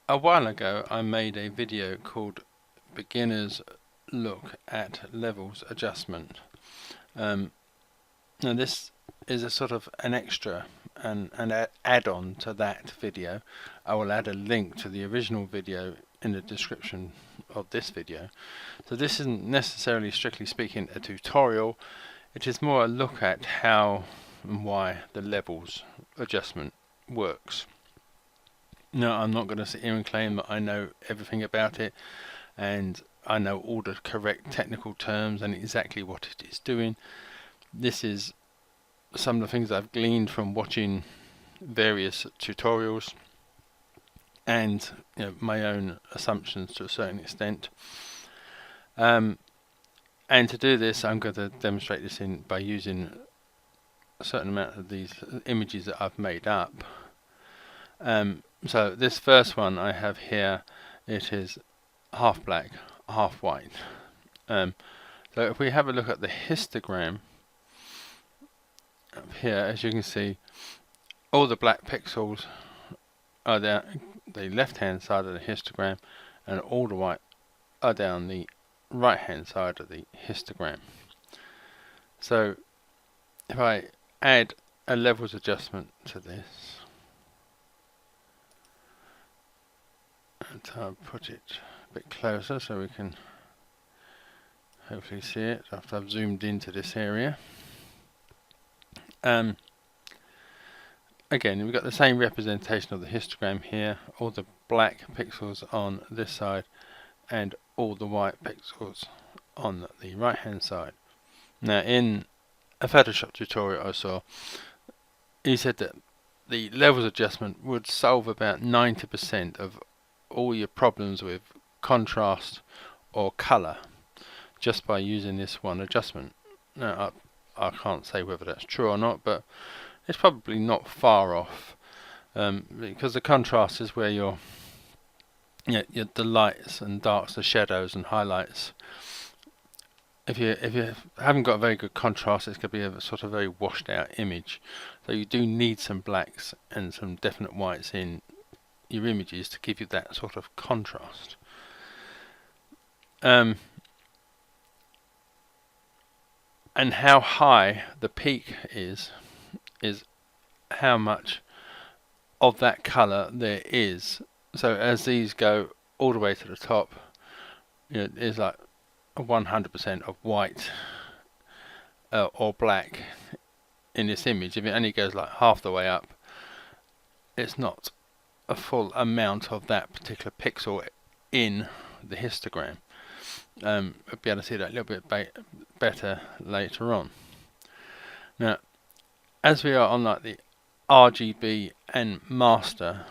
A while ago I made a video called Beginner's Look at Levels Adjustment. Now this is a sort of an extra and an add-on to that video. I will add a link to the original video in the description of this video. So this isn't necessarily, strictly speaking, a tutorial. It is more a look at how and why the levels adjustment works. No, I'm not going to sit here and claim that I know everything about it and I know all the correct technical terms and exactly what it is doing. This is some of the things I've gleaned from watching various tutorials and my own assumptions to a certain extent. And to do this, I'm going to demonstrate this by using a certain amount of these images that I've made up. So this first one I have here, it is half black, half white. So if we have a look at the histogram up here, as you can see, all the black pixels are down the left hand side of the histogram and all the white are down the right hand side of the histogram. So if I add a levels adjustment to this, and I'll put it a bit closer so we can hopefully see it after I've zoomed into this area. Again, we've got the same representation of the histogram here, all the black pixels on this side and all the white pixels on the right hand side. Now in a Photoshop tutorial I saw, he said that the levels adjustment would solve about 90% of all your problems with contrast or colour just by using this one adjustment. Now I can't say whether that's true or not, but it's probably not far off, because the contrast is where your the lights and darks, the shadows and highlights. If you haven't got a very good contrast, it's going to be a sort of very washed out image. So you do need some blacks and some definite whites in your images to give you that sort of contrast. And how high the peak is how much of that colour there is. So as these go all the way to the top, there's like 100% of white or black in this image. If it only goes like half the way up, it's not a full amount of that particular pixel in the histogram. I'll be able to see that a little bit better later on. Now, as we are on like the RGB and master,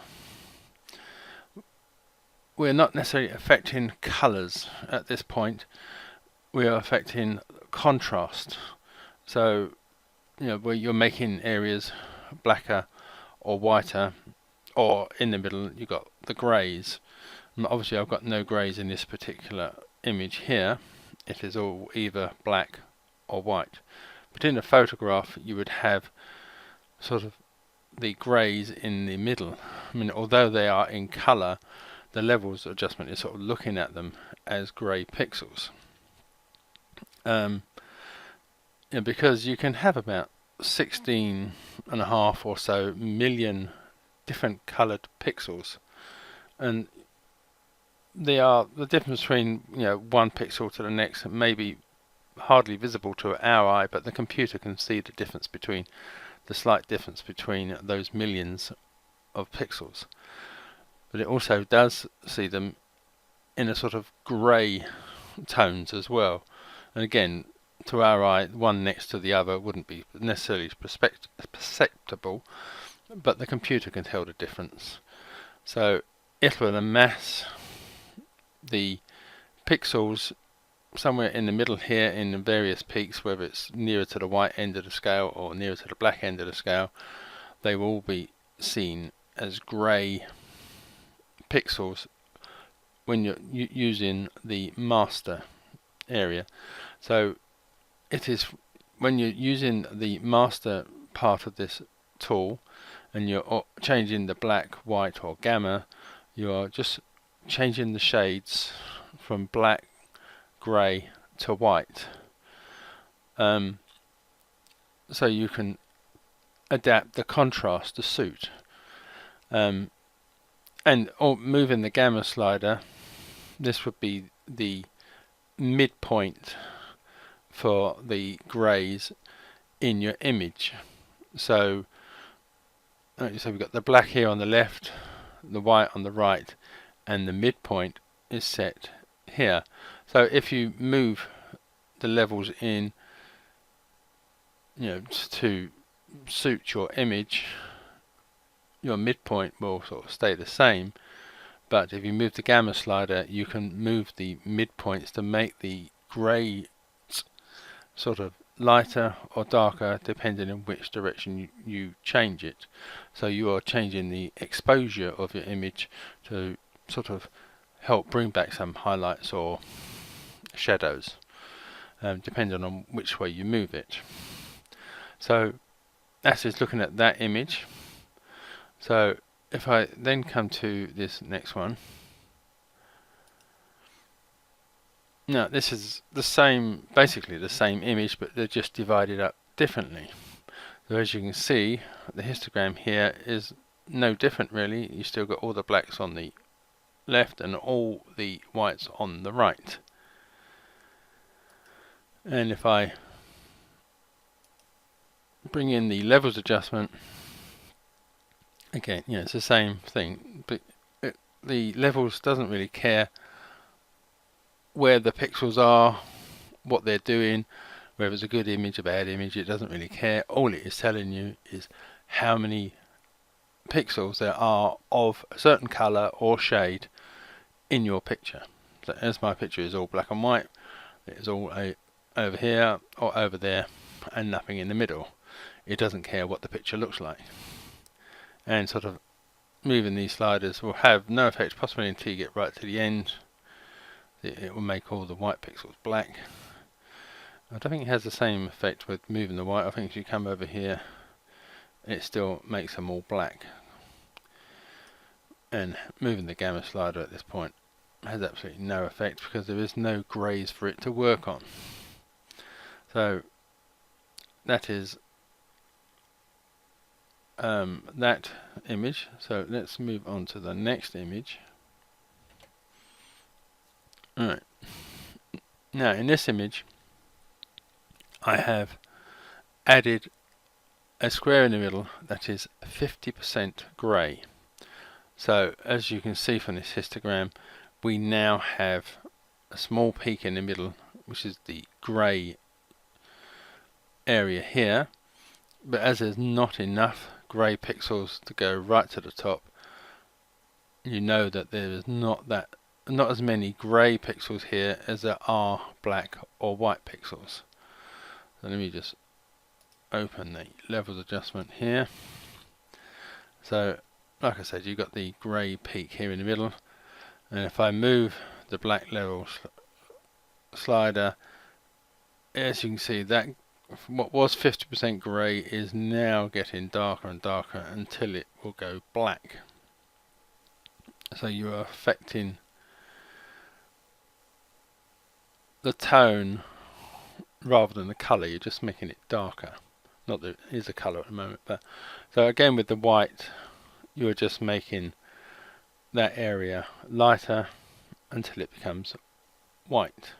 we're not necessarily affecting colours at this point. We are affecting contrast. So, where you're making areas blacker or whiter, or in the middle you've got the greys. And obviously I've got no greys in this particular image here. It is all either black or white. But in a photograph you would have sort of the greys in the middle. I mean, although they are in colour, the levels adjustment is sort of looking at them as grey pixels. Because you can have about 16.5 or so million different coloured pixels, and they are the difference between one pixel to the next may be hardly visible to our eye, but the computer can see the difference between the slight difference between those millions of pixels. But it also does see them in a sort of grey tones as well. And again, to our eye, one next to the other wouldn't be necessarily perceptible, but the computer can tell the difference. So it will amass the pixels somewhere in the middle here in the various peaks, whether it's nearer to the white end of the scale or nearer to the black end of the scale. They will all be seen as grey pixels when you're using the master area. So it is when you're using the master part of this tool and you're changing the black, white or gamma, you are just changing the shades from black, grey to white, so you can adapt the contrast to suit. And moving the gamma slider, this would be the midpoint for the greys in your image. So we've got the black here on the left, the white on the right, and the midpoint is set here. So if you move the levels in, to suit your image, your midpoint will sort of stay the same. But if you move the gamma slider, you can move the midpoints to make the grey sort of lighter or darker depending on which direction you change it. So you are changing the exposure of your image to sort of help bring back some highlights or shadows, depending on which way you move it. So that is looking at that image. So if I then come to this next one, now this is the same, basically the same image, but they're just divided up differently. So as you can see, the histogram here is no different really. You still got all the blacks on the left and all the whites on the right. And if I bring in the levels adjustment, again, it's the same thing, but the levels doesn't really care where the pixels are, what they're doing, whether it's a good image, a bad image. It doesn't really care. All it is telling you is how many pixels there are of a certain color or shade in your picture. So as my picture is all black and white, it is all over here or over there and nothing in the middle. It doesn't care what the picture looks like. And sort of moving these sliders will have no effect possibly until you get right to the end. It will make all the white pixels black. I don't think it has the same effect with moving the white. I think if you come over here, it still makes them all black. And moving the gamma slider at this point has absolutely no effect because there is no greys for it to work on. So that is that image. So let's move on to the next image. Alright, now in this image I have added a square in the middle that is 50% grey. So as you can see from this histogram, we now have a small peak in the middle, which is the grey area here, but as there's not enough grey pixels to go right to the top, you know that there is not as many grey pixels here as there are black or white pixels. So let me just open the levels adjustment here. So like I said, you've got the grey peak here in the middle, and if I move the black level slider, as you can see, that what was 50% grey is now getting darker and darker until it will go black. So you are affecting the tone rather than the colour. You're just making it darker. Not that it is a colour at the moment, but so again with the white, you're just making that area lighter until it becomes white.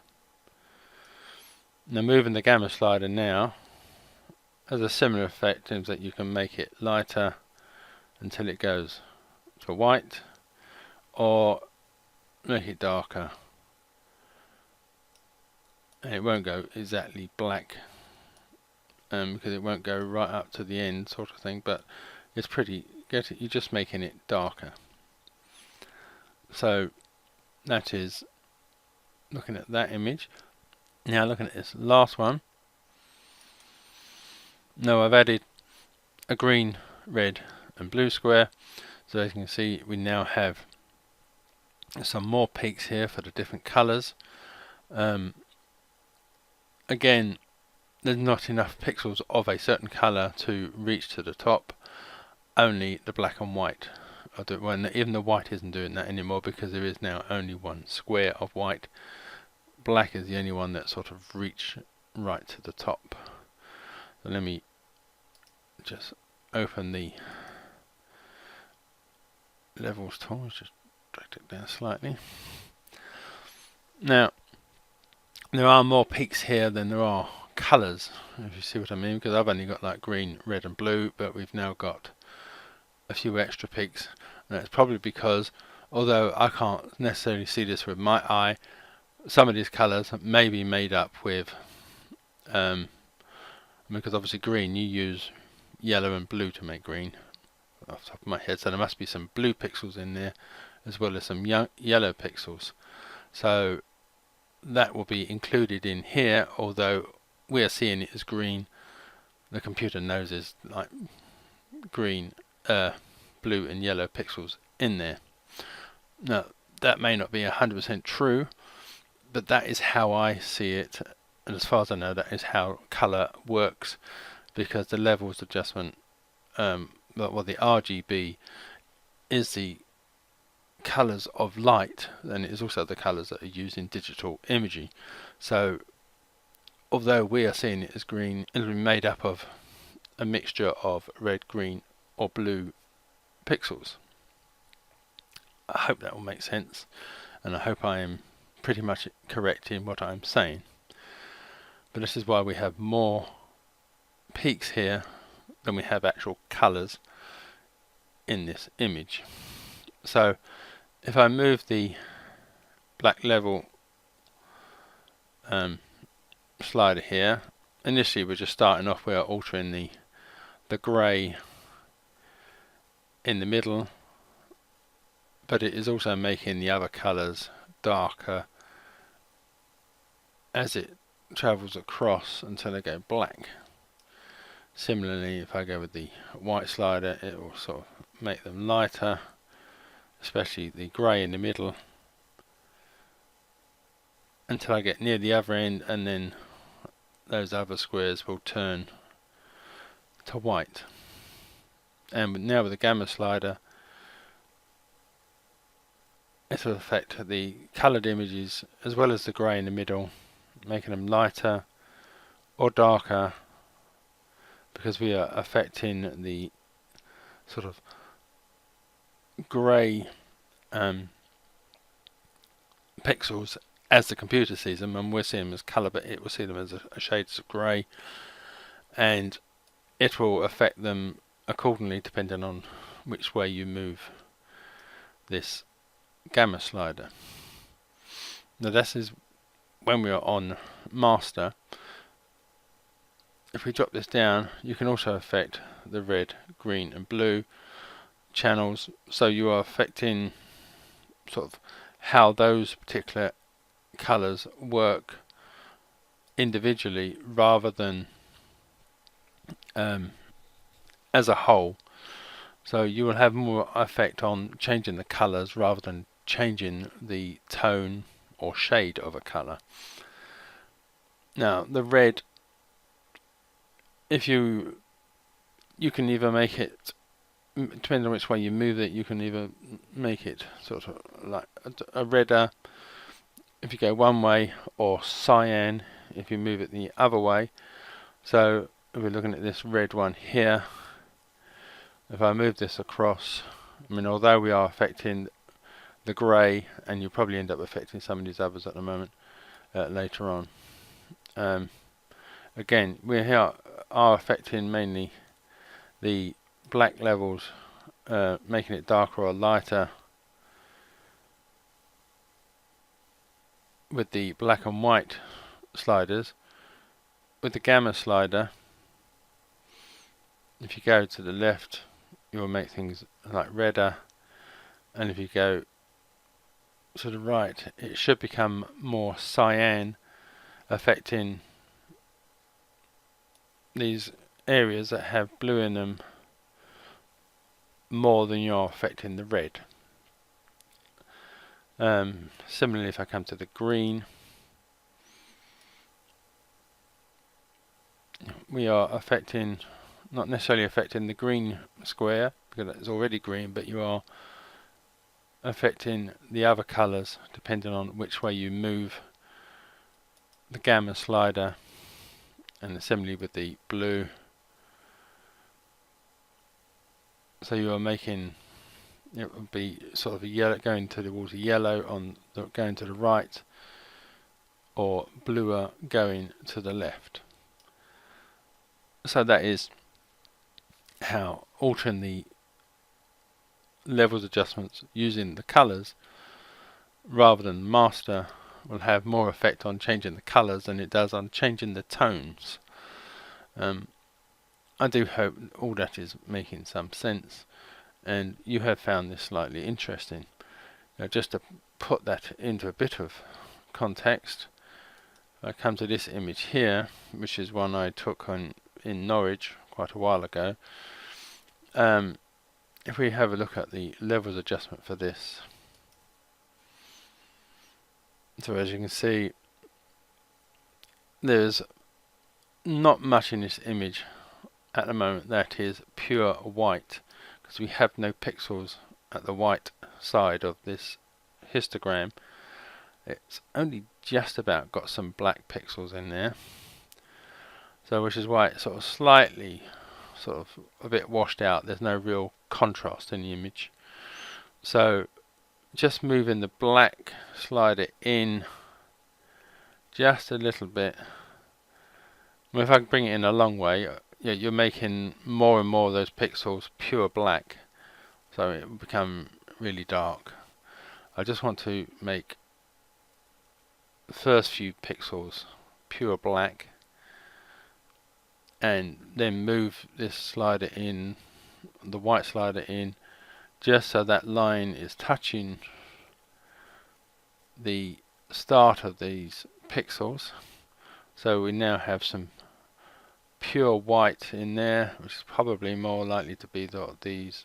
Now moving the gamma slider now has a similar effect in that you can make it lighter until it goes to white, or make it darker and it won't go exactly black, because it won't go right up to the end sort of thing, but it's pretty, you're just making it darker. So that is looking at that image. Now looking at this last one. Now I've added a green, red and blue square, so as you can see we now have some more peaks here for the different colours. Again, there's not enough pixels of a certain colour to reach to the top, only the black and white are doing. Well, even the white isn't doing that anymore because there is now only one square of white. Black is the only one that sort of reach right to the top. So let me just open the levels tool, just drag it down slightly. Now, there are more peaks here than there are colours, if you see what I mean, because I've only got like green, red and blue, but we've now got a few extra peaks, and that's probably because, although I can't necessarily see this with my eye, some of these colours may be made up with, because obviously green, you use yellow and blue to make green, off the top of my head, so there must be some blue pixels in there, as well as some yellow pixels. So that will be included in here, although we are seeing it as green. The computer knows there's like green, blue and yellow pixels in there. Now that may not be 100% true, but that is how I see it, and as far as I know, that is how colour works, because the levels adjustment, well, the RGB is the colours of light, and it is also the colours that are used in digital imaging. So although we are seeing it as green, it'll be made up of a mixture of red, green or blue pixels. I hope that will make sense, and I hope I am pretty much correct in what I'm saying. But this is why we have more peaks here than we have actual colours in this image. So if I move the black level slider here, initially we're just starting off, we're altering the grey in the middle, but it is also making the other colours darker as it travels across until they go black. Similarly, if I go with the white slider, it will sort of make them lighter, especially the grey in the middle, until I get near the other end, and then those other squares will turn to white. And now with the gamma slider, it will affect the coloured images as well as the grey in the middle, making them lighter or darker, because we are affecting the sort of grey pixels as the computer sees them, and we're seeing them as colour, but it will see them as a shades of grey, and it will affect them accordingly depending on which way you move this gamma slider. Now this is when we are on master. If we drop this down, you can also affect the red, green and blue channels, so you are affecting sort of how those particular colours work individually rather than as a whole. So you will have more effect on changing the colours rather than changing the tone or shade of a colour. Now the red, if you can either make it, depending on which way you move it, you can either make it sort of like a redder if you go one way, or cyan if you move it the other way. So if we're looking at this red one here, if I move this across, I mean, although we are affecting the grey, and you'll probably end up affecting some of these others at the moment, later on. Again, we here are affecting mainly the black levels, making it darker or lighter with the black and white sliders. With the gamma slider, if you go to the left, you will make things like redder, and if you go to the right, it should become more cyan, affecting these areas that have blue in them more than you're affecting the red. Similarly, if I come to the green, we are affecting, not necessarily affecting the green square, because it's already green, but you are affecting the other colours depending on which way you move the gamma slider, and similarly with the blue. So you are making it would be sort of a yellow going towards a yellow on going to the right, or bluer going to the left. So that is how altering the levels adjustments using the colours rather than master will have more effect on changing the colours than it does on changing the tones. I do hope all that is making some sense and you have found this slightly interesting. Now, just to put that into a bit of context, I come to this image here, which is one I took in Norwich quite a while ago. If we have a look at the levels adjustment for this, so as you can see, there's not much in this image at the moment that is pure white, because we have no pixels at the white side of this histogram. It's only just about got some black pixels in there, so which is why it's sort of slightly a bit washed out. There's no real contrast in the image. So just moving the black slider in just a little bit. If I can bring it in a long way, you're making more and more of those pixels pure black, so it will become really dark. I just want to make the first few pixels pure black, and then move this slider in, the white slider in, just so that line is touching the start of these pixels. So we now have some pure white in there, which is probably more likely to be these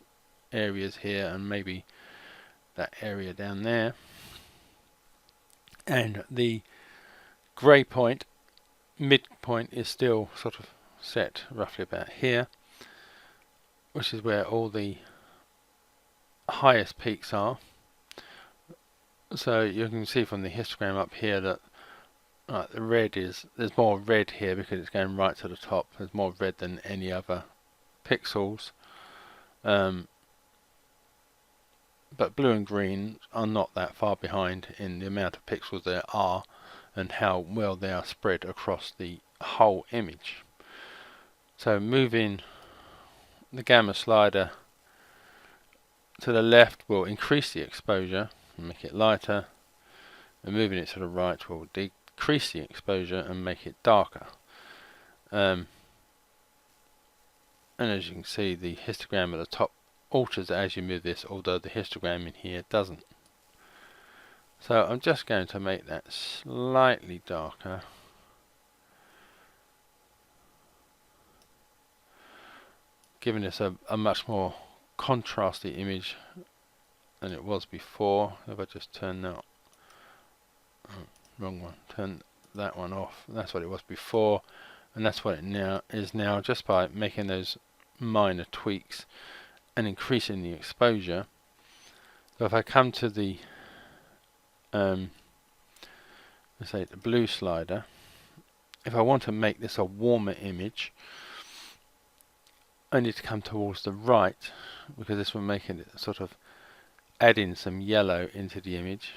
areas here and maybe that area down there. And the grey point, midpoint, is still sort of set roughly about here, which is where all the highest peaks are. So you can see from the histogram up here that the red there's more red here because it's going right to the top. There's more red than any other pixels, but blue and green are not that far behind in the amount of pixels there are and how well they are spread across the whole image. So moving the gamma slider to the left will increase the exposure and make it lighter, and moving it to the right will decrease the exposure and make it darker. And as you can see, the histogram at the top alters as you move this, although the histogram in here doesn't. So I'm just going to make that slightly darker, giving this a much more contrasty image than it was before. If I just turn that, wrong one, turn that one off. That's what it was before, and that's what it now is now, just by making those minor tweaks and increasing the exposure. So if I come to the let's say the blue slider, if I want to make this a warmer image, I need to come towards the right, because this will make it sort of adding some yellow into the image.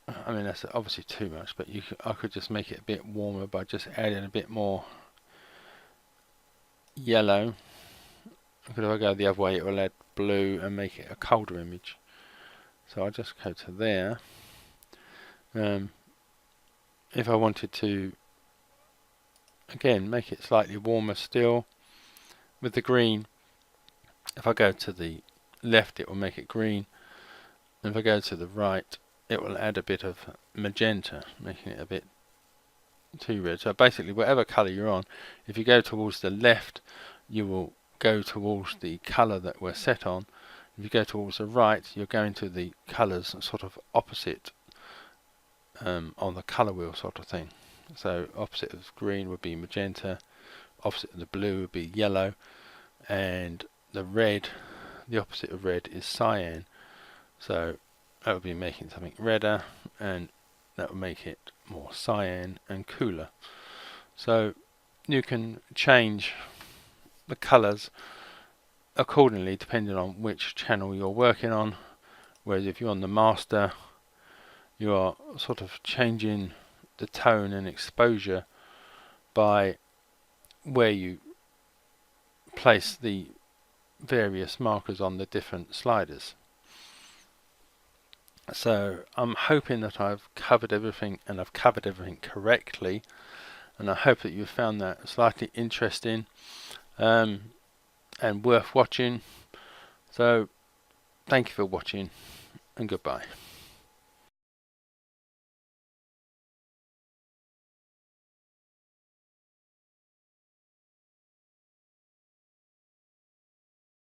I mean, that's obviously too much, but I could just make it a bit warmer by just adding a bit more yellow. Because if I go the other way, it will add blue and make it a colder image. So I'll just go to there. If I wanted to, again, make it slightly warmer still with the green, if I go to the left, it will make it green, and if I go to the right, it will add a bit of magenta, making it a bit too red. So basically, whatever colour you're on, if you go towards the left, you will go towards the colour that we're set on. If you go towards the right, you're going to the colours sort of opposite on the colour wheel sort of thing. So opposite of green would be magenta, opposite of the blue would be yellow, and the red, the opposite of red is cyan. So that would be making something redder, and that would make it more cyan and cooler. So you can change the colours accordingly depending on which channel you're working on. Whereas if you're on the master, you are sort of changing the tone and exposure by where you place the various markers on the different sliders. So I'm hoping that I've covered everything, and I've covered everything correctly, and I hope that you found that slightly interesting and worth watching. So thank you for watching, and goodbye.